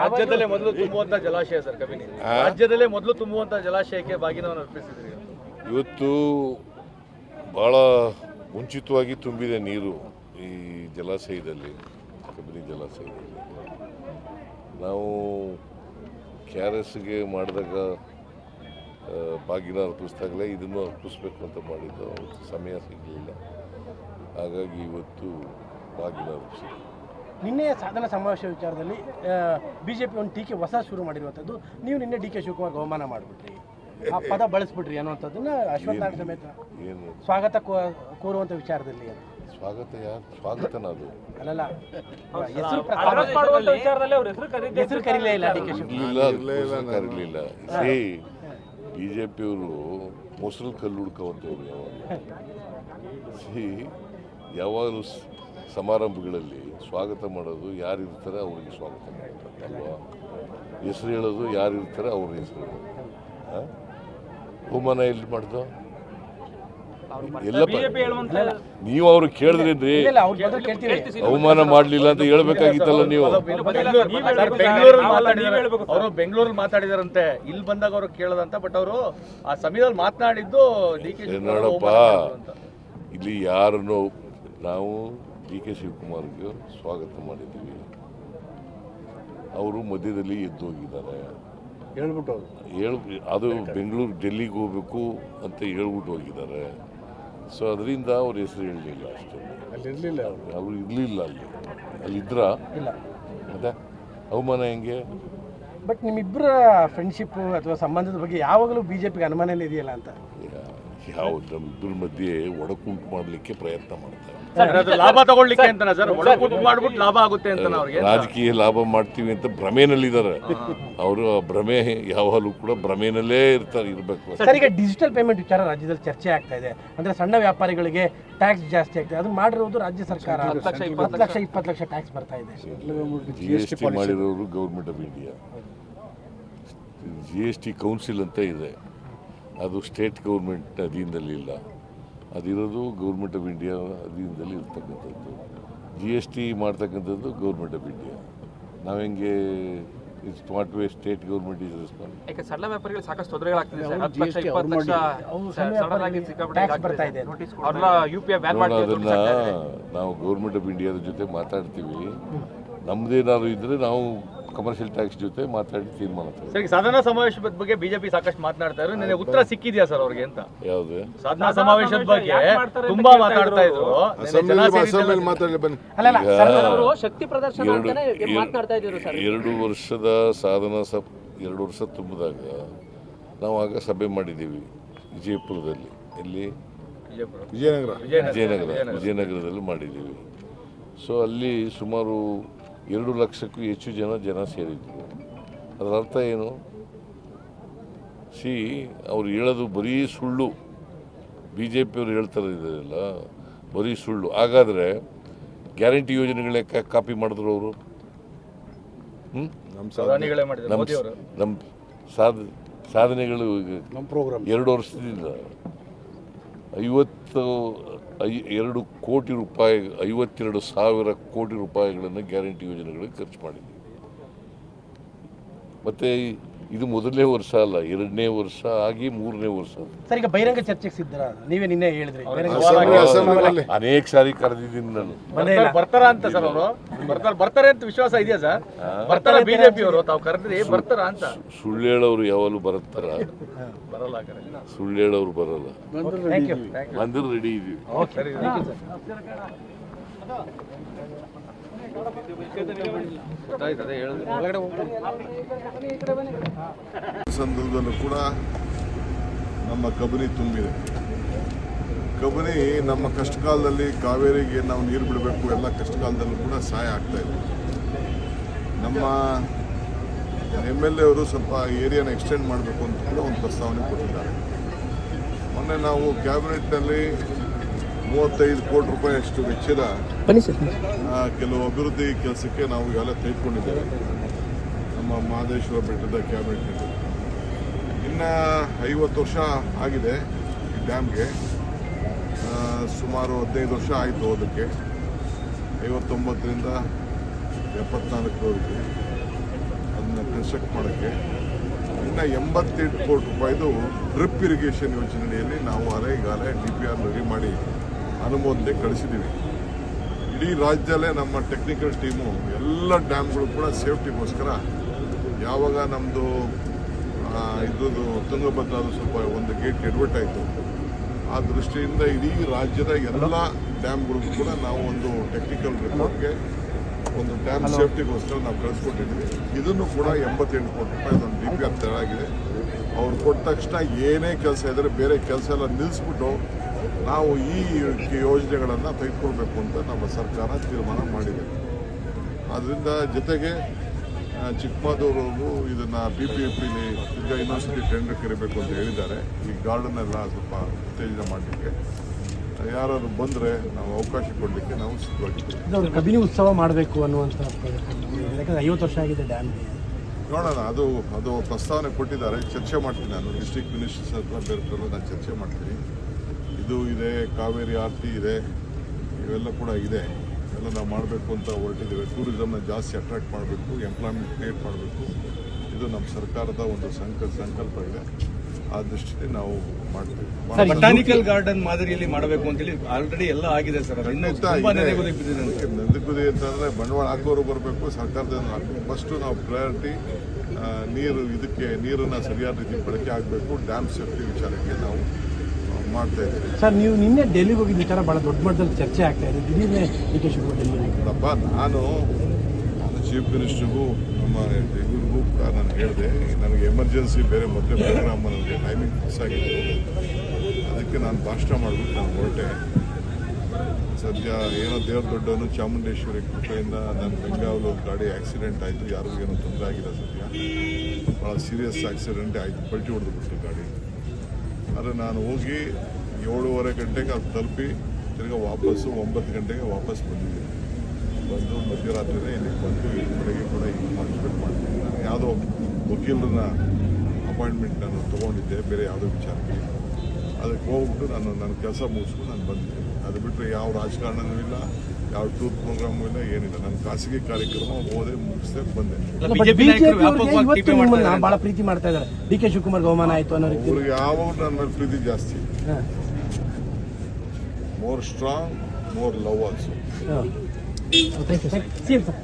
ರಾಜ್ಯದಲ್ಲೇ ಮೊದಲು ತುಂಬುವಂತ ಜಲಾಶಯ ಸರ್ ಕಬಿನಿ, ರಾಜ್ಯದಲ್ಲೇ ಮೊದಲು ತುಂಬುವಂತ ಜಲಾಶಯಕ್ಕೆ ಬಾಗಿನವನ್ನು ಅರ್ಪಿಸಿದ್ರಿ. ಇವತ್ತು ಭಾಳ ಮುಂಚಿತವಾಗಿ ತುಂಬಿದೆ ನೀರು ಈ ಜಲಾಶಯದಲ್ಲಿ, ಕಬಿನಿ ಜಲಾಶಯದಲ್ಲಿ. ನಾವು KRSಗೆ ಮಾಡಿದಾಗ ಬಾಗಿನ ಅರ್ಪಿಸಿದಾಗಲೇ ಇದನ್ನು ಅರ್ಪಿಸ್ಬೇಕು ಅಂತ ಮಾಡಿದ್ದು, ಸಮಯ ಸಿಗಲಿಲ್ಲ. ಹಾಗಾಗಿ ಇವತ್ತು ಬಾಗಿನ ಅರ್ಪಿಸಿದ್ವಿ. ನಿನ್ನೆ ಸಾಧನಾ ಸಮಾವೇಶ ವಿಚಾರದಲ್ಲಿ ಬಿಜೆಪಿ ಒಂದು ಟೀಕೆ ಹೊಸ ಶುರು ಮಾಡಿರುವಂಥದ್ದು. ನೀವು ನಿನ್ನೆ DK ಶಿವಕುಮಾರ್ ಅವಮಾನ ಮಾಡಿಬಿಟ್ರಿ, ಆ ಪದ ಬಳಸ್ಬಿಟ್ರಿ ಅನ್ನುವಂಥದ್ದನ್ನ ಅಶ್ವತ್ಥ ನಾರಾಯಣ ಸಮೇತ ಏನು ಸ್ವಾಗತ ಕೋರುವಂಥ ವಿಚಾರದಲ್ಲಿ. ಸ್ವಾಗತ ಯಾರು ಸ್ವಾಗತನ ಅದು ಅಲ್ಲಲ್ಲ, ಹೆಸರು ಕರೀಲೇ ಇಲ್ಲ DK ಶಿವಕುಮಾರ್. ಕರೀಲಿಲ್ಲ. BJಪಿಯವರು ಮೊಸರು ಕಲ್ಲು ಹುಡ್ಕೋವಂಥವ್ರು. ಯಾವಾಗಲೂ ಸಮಾರಂಭಗಳಲ್ಲಿ ಸ್ವಾಗತ ಮಾಡೋದು ಯಾರಿರ್ತಾರೆ ಅವ್ರಿಗೆ ಸ್ವಾಗತ ಮಾಡ್ತಾರೆ ಅಲ್ವಾ, ಹೆಸರು ಹೇಳೋದು ಯಾರಿರ್ತಾರೆ ಅವ್ರ ಹೆಸರು ಹೇಳೋದು. ಅವಮಾನ ಎಲ್ಲಿ ಮಾಡ್ದು ಎಲ್ಲ ನೀವು ಅವ್ರು ಕೇಳಿದ್ರೇನ್ರಿ, ಅವಮಾನ ಮಾಡ್ಲಿಲ್ಲ ಅಂತ ಹೇಳ್ಬೇಕಾಗಿತ್ತಲ್ಲ ನೀವು. ಅವರು ಬೆಂಗಳೂರಲ್ಲಿ ಮಾತಾಡಿದಾರಂತೆ, ಇಲ್ಲಿ ಬಂದಾಗ ಅವರು ಕೇಳದಂತ, ಬಟ್ ಅವರು ಆ ಸಮಯದಲ್ಲಿ ಮಾತನಾಡಿದ್ದು ನೋಡಪ್ಪ, ಇಲ್ಲಿ ಯಾರನ್ನು ನಾವು DK ಶಿವಕುಮಾರ್ಗೆ ಸ್ವಾಗತ ಮಾಡಿದ್ದೀವಿ. ಅವರು ಮಧ್ಯದಲ್ಲಿ ಎದ್ದು ಹೋಗಿದ್ದಾರೆ, ಅದು ಬೆಂಗಳೂರು ಡೆಲ್ಲಿಗೆ ಹೋಗ್ಬೇಕು ಅಂತ ಹೇಳ್ಬಿಟ್ಟು ಹೋಗಿದ್ದಾರೆ. ಸೊ ಅದರಿಂದ ಅವ್ರ ಹೆಸರು ಹೇಳಲಿಲ್ಲ ಅಷ್ಟೇ. ಅವ್ರು ಇರಲಿಲ್ಲ ಅಲ್ಲಿದ್ರ ಮತ್ತೆ ಅವಮಾನ ಹೆಂಗೆ? ಬಟ್ ನಿಮ್ಮಿಬ್ಬರ ಫ್ರೆಂಡ್ಶಿಪ್ ಅಥವಾ ಸಂಬಂಧದ ಬಗ್ಗೆ ಯಾವಾಗಲೂ ಬಿಜೆಪಿಗೆ ಅನುಮಾನನೇ ಇದೆಯಲ್ಲ ಅಂತ. ಯಾವ್ದು ನಮ್ಮಿಬ್ಬರ ಮಧ್ಯೆ ಒಡಕುಂಟು ಮಾಡಲಿಕ್ಕೆ ಪ್ರಯತ್ನ ಮಾಡ್ತಾರೆ. ಲಾಭ ತಗೊಳ್ಳಿಕ್ಕೆ ಅಂತ ಸರ್, ಮಾಡ್ಬಿಟ್ಟು ಲಾಭ ಆಗುತ್ತೆ ಅಂತ ರಾಜಕೀಯ ಲಾಭ ಮಾಡ್ತೀವಿ ಅಂತ ಭ್ರಮೆನಲ್ಲಿದ್ದಾರೆ ಅವರು. ಭ್ರಮೆ ಯಾವಾಗಲೂ ಕೂಡ ಭ್ರಮೆನಲ್ಲೇ ಇರಬೇಕು. ಸರ್, ಈಗ ಡಿಜಿಟಲ್ ಪೇಮೆಂಟ್ ವಿಚಾರ ರಾಜ್ಯದಲ್ಲಿ ಚರ್ಚೆ ಆಗ್ತಾ ಇದೆ. ಅಂದ್ರೆ ಸಣ್ಣ ವ್ಯಾಪಾರಿಗಳಿಗೆ ಟ್ಯಾಕ್ಸ್ ಜಾಸ್ತಿ ಆಗ್ತದೆ, ಅದು ಮಾಡಿರೋದು ರಾಜ್ಯ ಸರ್ಕಾರ. 10 ಲಕ್ಷ 20 ಲಕ್ಷ ಟ್ಯಾಕ್ಸ್ ಬರ್ತಾ ಇದೆ. GST ಮಾಡಿರೋರು government of India. GST council ಅಂತ ಇದೆ, ಅದು ಸ್ಟೇಟ್ ಗೌರ್ಮೆಂಟ್ ಅಧೀನದಲ್ಲಿ ಇಲ್ಲ, ಅದಿರೋದು ಗೌರ್ಮೆಂಟ್ ಆಫ್ ಇಂಡಿಯಾ ಅಧೀನದಲ್ಲಿ ಇರ್ತಕ್ಕಂಥದ್ದು. GST ಮಾಡ್ತಕ್ಕಂಥದ್ದು ಗೌರ್ಮೆಂಟ್ ಆಫ್ ಇಂಡಿಯಾ. ನಾವು ಹೆಂಗೆ it's not way state government is response. ಯಾಕೆ ಸಣ್ಣ ವ್ಯಾಪಾರಿಗಳು ಸಾಕಷ್ಟು ತೊಂದರೆಗಳಾಗ್ತಿದೆ ಸರ್. 10 ಲಕ್ಷ 20 ಲಕ್ಷ ಬರ್ತಾ ಇದೆ. ಅವ್ರನ್ನ UPI ಬ್ಯಾನ್ ಮಾಡ್ತೀವಿ. ಅದನ್ನ ನಾವು ಗೌರ್ಮೆಂಟ್ ಆಫ್ ಇಂಡಿಯಾದ ಜೊತೆ ಮಾತಾಡ್ತೀವಿ. ನಮ್ದೇನಾದ್ರು ಇದ್ರೆ ನಾವು ಕಮರ್ಷಿಯಲ್ ಟ್ಯಾಕ್ಸ್ ಜೊತೆ ಮಾತಾಡಿ ತೀರ್ಮಾನ ಸರಿ. ಸಾಧನಾ ಸಮಾವೇಶದ ಬಗ್ಗೆ ಬಿಜೆಪಿ ಸಾಕಷ್ಟು ಮಾತಾಡ್ತಾ ಇದ್ರು, ನಿನ್ನೆ ಉತ್ತರ ಸಿಕ್ಕಿದ್ಯಾ ಸರ್ ಅವ್ರಿಗೆ ಅಂತ? ಯಾವ್ದು ಸಾಧನಾ ಸಮಾವೇಶದ ಬಗ್ಗೆ ತುಂಬಾ ಮಾತಾಡ್ತಾ ಇದ್ರು. 2 ವರ್ಷದ ಸಾಧನಾ 2 ವರ್ಷ ತುಂಬಿದಾಗ ನಾವು ಆಗ ಸಭೆ ಮಾಡಿದ್ದೀವಿ ವಿಜಯಪುರದಲ್ಲಿ. ಇಲ್ಲಿ ವಿಜಯನಗರದಲ್ಲಿ ಮಾಡಿದ್ದೀವಿ. ಸೊ ಅಲ್ಲಿ ಸುಮಾರು 2 ಲಕ್ಷಕ್ಕೂ ಹೆಚ್ಚು ಜನ ಸೇರಿದ್ರು. ಅದರ ಅರ್ಥ ಏನು? ಅವ್ರು ಹೇಳೋದು ಬರೀ ಸುಳ್ಳು. BJಪಿಯವರು ಹೇಳ್ತಾರೆ ಇದೆಲ್ಲ ಬರೀ ಸುಳ್ಳು. ಹಾಗಾದರೆ ಗ್ಯಾರಂಟಿ ಯೋಜನೆಗಳೇ ಕಾಪಿ ಮಾಡಿದ್ರು ಅವರು. ನಮ್ಮ ಸಾಧನೆಗಳು 2 ವರ್ಷದಿಂದ 52 ಕೋಟಿ ರೂಪಾಯಿ, 52,000 ಕೋಟಿ ರೂಪಾಯಿಗಳನ್ನು ಗ್ಯಾರಂಟಿ ಯೋಜನೆಗಳಿಗೆ ಖರ್ಚು ಮಾಡಿದ್ದೀವಿ. ಮತ್ತು ಇದು ಮೊದಲನೇ ವರ್ಷ ಅಲ್ಲ, 2ನೇ ವರ್ಷ ಆಗಿ 3ನೇ ವರ್ಷ. ಸರ್, ಈಗ ಬಹಿರಂಗ ಚರ್ಚೆಗೆ ಸಿದ್ಧರ? ನೀವೇ ನಿನ್ನೆ ಹೇಳಿದ್ರಿ ಅನೇಕ ಸಾರಿ ಕರೆದಿದ್ದೀನಿ ನಾನು. ಬರ್ತಾರ ಅಂತ ಸರ್, ಅವರು ಬರ್ತಾರೆ ಅಂತ ವಿಶ್ವಾಸ ಇದೆಯಾ ಸರ್? ಬರ್ತಾರ ಬಿಜೆಪಿ ಅವರು? ತಾವು ಕರೆದ್ರಿ ಬರ್ತಾರ ಅಂತ? ಸುಳ್ಳು ಹೇಳೋರು ಯಾವಾಗಲೂ ಬರುತ್ತಾರ? ಬರಲ್ಲ. ಸುಳ್ಳು ಹೇಳೋರು ಬರಲ್ಲ. ಬಂದ್ರೆ ರೆಡಿ ಇದೀವಿ. ಸಂದರ್ಭದಲ್ಲೂ ಕೂಡ ನಮ್ಮ ಕಬಿನಿ ತುಂಬಿದೆ. ಕಬಿನಿ ನಮ್ಮ ಕಷ್ಟಕಾಲದಲ್ಲಿ ಕಾವೇರಿಗೆ ನಾವು ನೀರು ಬಿಡಬೇಕು, ಎಲ್ಲ ಕಷ್ಟಕಾಲದಲ್ಲೂ ಕೂಡ ಸಹಾಯ ಆಗ್ತಾ ಇದೆ. ನಮ್ಮ MLA ಅವರು ಸ್ವಲ್ಪ ಏರಿಯಾನ ಎಕ್ಸ್ಟೆಂಡ್ ಮಾಡಬೇಕು ಅಂತ ಕೂಡ ಒಂದು ಪ್ರಸ್ತಾವನೆ ಕೊಟ್ಟಿದ್ದಾರೆ. ಮೊನ್ನೆ ನಾವು ಕ್ಯಾಬಿನೆಟ್ನಲ್ಲಿ 35 ಕೋಟಿ ರೂಪಾಯಿ ಅಷ್ಟು ವೆಚ್ಚದ ಕೆಲವು ಅಭಿವೃದ್ಧಿ ಕೆಲಸಕ್ಕೆ ನಾವು ಈಗಾಗಲೇ ತೆಗೆದುಕೊಂಡಿದ್ದೇವೆ ನಮ್ಮ ಮಹದೇಶ್ವರ ಬೆಟ್ಟದ ಕ್ಯಾಬಿನೆಟ್ನಲ್ಲಿ. ಇನ್ನು 50 ವರ್ಷ ಆಗಿದೆ ಈ ಡ್ಯಾಮ್ಗೆ, ಸುಮಾರು 15 ವರ್ಷ ಆಯಿತು ಅದಕ್ಕೆ. 59ರಿಂದ 74ರವರೆಗೆ ಕನ್ಸ್ಟ್ರಕ್ಟ್ ಮಾಡೋಕ್ಕೆ. ಇನ್ನು 88 ಕೋಟಿ ರೂಪಾಯಿದು ಡ್ರಿಪ್ ಇರಿಗೇಷನ್ ಯೋಜನೆಯಲ್ಲಿ ನಾವು ಅರೆಗಾಲೆ DPR ರೆಡಿ ಮಾಡಿ ಅನುಮೋದನೆ ಕಳಿಸಿದ್ದೀವಿ. ಇಡೀ ರಾಜ್ಯದಲ್ಲೇ ನಮ್ಮ ಟೆಕ್ನಿಕಲ್ ಟೀಮು ಎಲ್ಲ ಡ್ಯಾಮ್ಗಳು ಕೂಡ ಸೇಫ್ಟಿಗೋಸ್ಕರ ಯಾವಾಗ ನಮ್ಮದು ಇದ್ರದ್ದು ತುಂಗಭದ್ರಾದು ಸ್ವಲ್ಪ ಒಂದು ಗೇಟ್ ಎಡ್ವರ್ಟ್ ಆಯಿತು, ಆ ದೃಷ್ಟಿಯಿಂದ ಇಡೀ ರಾಜ್ಯದ ಎಲ್ಲ ಡ್ಯಾಮ್ಗಳಿಗೂ ಕೂಡ ನಾವು ಒಂದು ಟೆಕ್ನಿಕಲ್ ರಿಪೋರ್ಟ್ಗೆ ಒಂದು ಡ್ಯಾಮ್ ಸೇಫ್ಟಿಗೋಸ್ಕರ ನಾವು ಕಳಿಸ್ಕೊಟ್ಟಿದ್ದೀವಿ. ಇದನ್ನು ಕೂಡ 88 ಕೋಟಿ ರೂಪಾಯಿ ಒಂದು DPR ತಯಾರಾಗಿದೆ. ಅವ್ರು ಕೊಟ್ಟ ತಕ್ಷಣ ಏನೇ ಕೆಲಸ ಇದ್ದರೆ ಬೇರೆ ಕೆಲಸ ಎಲ್ಲ ನಿಲ್ಲಿಸ್ಬಿಟ್ಟು ನಾವು ಈ ಯೋಜನೆಗಳನ್ನು ತೆಗೆದುಕೊಳ್ಬೇಕು ಅಂತ ನಮ್ಮ ಸರ್ಕಾರ ತೀರ್ಮಾನ ಮಾಡಿದೆ. ಆದ್ದರಿಂದ ಜೊತೆಗೆ ಚಿಕ್ಕಮಗಳೂರು ಇದನ್ನು PPPಲಿ ಈಗ ಇನ್ನೊಂದ್ಸತಿ ಟೆಂಡರ್ ಕರಿಬೇಕು ಅಂತ ಹೇಳಿದ್ದಾರೆ. ಈ ಗಾರ್ಡನ್ ಎಲ್ಲ ಸ್ವಲ್ಪ ಉತ್ತೇಜನ ಮಾಡಲಿಕ್ಕೆ ಯಾರಾದ್ರು ಬಂದರೆ ನಾವು ಅವಕಾಶ ಕೊಡಲಿಕ್ಕೆ ನಾವು ಸಿದ್ಧವಾಗಿದ್ದೀವಿ. ಕಬಿನಿ ಉತ್ಸವ ಮಾಡಬೇಕು ಅನ್ನುವಂಥ ಯಾಕಂದರೆ 50 ವರ್ಷ ಆಗಿದೆ ಡ್ಯಾಮ್. ನೋಡೋಣ, ಅದು ಪ್ರಸ್ತಾವನೆ ಕೊಟ್ಟಿದ್ದಾರೆ, ಚರ್ಚೆ ಮಾಡ್ತೀನಿ. ನಾನು ಡಿಸ್ಟ್ರಿಕ್ಟ್ ಮಿನಿಸ್ಟರ್ಸ್ ಹತ್ರ ಬೇರೆ ನಾನು ಚರ್ಚೆ ಮಾಡ್ತೀನಿ. ಇದು ಇದೆ, ಕಾವೇರಿ ಆರತಿ ಇದೆ, ಇವೆಲ್ಲ ಕೂಡ ಇದೆ. ಎಲ್ಲ ನಾವು ಮಾಡಬೇಕು ಅಂತ ಹೊರಟಿದ್ದೇವೆ. ಟೂರಿಸಮ್ನ ಜಾಸ್ತಿ ಅಟ್ರಾಕ್ಟ್ ಮಾಡಬೇಕು, ಎಂಪ್ಲಾಯ್ಮೆಂಟ್ ಕ್ರಿಯೇಟ್ ಮಾಡಬೇಕು. ಇದು ನಮ್ಮ ಸರ್ಕಾರದ ಒಂದು ಸಂಕಲ್ಪ ಇದೆ. ಆ ದೃಷ್ಟಿಯಲ್ಲಿ ನಾವು ಮಾಡ್ತೀವಿ. ಬಟಾನಿಕಲ್ ಗಾರ್ಡನ್ ಮಾದರಿಯಲ್ಲಿ ಮಾಡಬೇಕು ಅಂತೇಳಿ ಆಲ್ರೆಡಿ ಎಲ್ಲ ಆಗಿದೆ ಸರ್. ನದಿಗುದಿ ಅಂತಂದ್ರೆ ಬಂಡವಾಳ ಹಾಕೋರು ಬರಬೇಕು, ಸರ್ಕಾರದಿಂದ ಹಾಕಬೇಕು. ಫಸ್ಟು ನಾವು ಪ್ರಯಾರಿಟಿ ನೀರನ್ನು ಸರಿಯಾದ ರೀತಿ ಬಳಕೆ ಆಗಬೇಕು. ಡ್ಯಾಮ್ ಸೇಫ್ಟಿ ವಿಚಾರಕ್ಕೆ ನಾವು ಮಾಡ್ತಾ ಇದ್ದೀವಿ. ಸರ್, ನೀವು ನಿನ್ನೆ ಡೆಲ್ಲಿಗೆ ಹೋಗಿದ್ದ ವಿಚಾರ ಬಹಳ ದೊಡ್ಡ ಮಟ್ಟದಲ್ಲಿ ಚರ್ಚೆ ಆಗ್ತಾ ಇದೆ. ದಿಢೀರ್ನೆ DK ಶಿವಕುಮಾರ್ ಡೆಲ್ಲಿ ನಾನು ಚೀಫ್ ಮಿನಿಸ್ಟರ್ಗೂ ನಮ್ಮ ಇವ್ರಿಗೂ ನಾನು ಹೇಳಿದೆ, ನನಗೆ ಎಮರ್ಜೆನ್ಸಿ ಬೇರೆ ಮೊದಲೇ ಪ್ರೋಗ್ರಾಮ್ ನನಗೆ ಟೈಮಿಂಗ್ ಫಿಕ್ಸ್ ಆಗಿತ್ತು. ಅದಕ್ಕೆ ನಾನು ಭಾಷಣ ಮಾಡಿಬಿಟ್ಟು ನಾನು ಹೊರಟೆ. ಸದ್ಯ ಏನೋ ದೇವ್ರ ದೊಡ್ಡವನು ಚಾಮುಂಡೇಶ್ವರಿ ಕೃಪೆಯಿಂದ ನನ್ನ ಬೆಂಗಾವಲು ಗಾಡಿ ಆಕ್ಸಿಡೆಂಟ್ ಆಯಿತು. ಯಾರಿಗೂ ಏನೂ ತೊಂದರೆ ಆಗಿಲ್ಲ. ಸದ್ಯ ಭಾಳ ಸೀರಿಯಸ್ ಆಕ್ಸಿಡೆಂಟೇ ಆಯಿತು, ಪಲ್ಟಿ ಹೊಡೆದುಬಿಟ್ಟು ಗಾಡಿ. ಆದರೆ ನಾನು ಹೋಗಿ 7:30 ಗಂಟೆಗೆ ಅದು ತಲುಪಿ ತಿರ್ಗಿ ವಾಪಸ್ಸು 9 ಗಂಟೆಗೆ ವಾಪಸ್ ಬಂದಿದ್ದೀನಿ. ಬಂದು ಮಧ್ಯರಾತ್ರಿನೇ ಇಲ್ಲಿಗೆ ಬಂದು ಬೆಳಗ್ಗೆ ಕೂಡ ಈಗ ಪಾರ್ಟಿಸಿಪೇಟ್ ಮಾಡ್ತೀನಿ. ನಾನು ಯಾವುದೋ ವಕೀಲರನ್ನ ಅಪಾಯಿಂಟ್ಮೆಂಟ್ ನಾನು ತೊಗೊಂಡಿದ್ದೆ ಬೇರೆ ಯಾವುದೋ ವಿಚಾರಕ್ಕೆ. ಅದಕ್ಕೆ ಹೋಗ್ಬಿಟ್ಟು ನನ್ನ ಕೆಲಸ ಮುಗಿಸ್ಕೊಂಡು ನಾನು ಬಂದಿದ್ದೆ. ಅದು ಬಿಟ್ಟರೆ ಯಾವ ರಾಜಕಾರಣನೂ ಇಲ್ಲ, ಯಾವ ಟೂರ್ ಪ್ರೋಗ್ರಾಮು ಇಲ್ಲ, ಏನಿಲ್ಲ. ನನ್ನ ಖಾಸಗಿ ಕಾರ್ಯಕ್ರಮ ಹೋದೆ, ಮುಗಿಸ್ದೆ, ಬಂದೆ. ಬಹಳ ಪ್ರೀತಿ ಮಾಡ್ತಾ ಇದ್ದಾರೆ. DK ಶಿವಕುಮಾರ್ ಅವಮಾನ ಆಯಿತು ಅನ್ನೋ ರೀತಿ ಅವ್ರಿಗೆ ಯಾವಾಗ ನನ್ನ ಮೇಲೆ ಪ್ರೀತಿ ಜಾಸ್ತಿ. More strong, more love also. Thank you sir.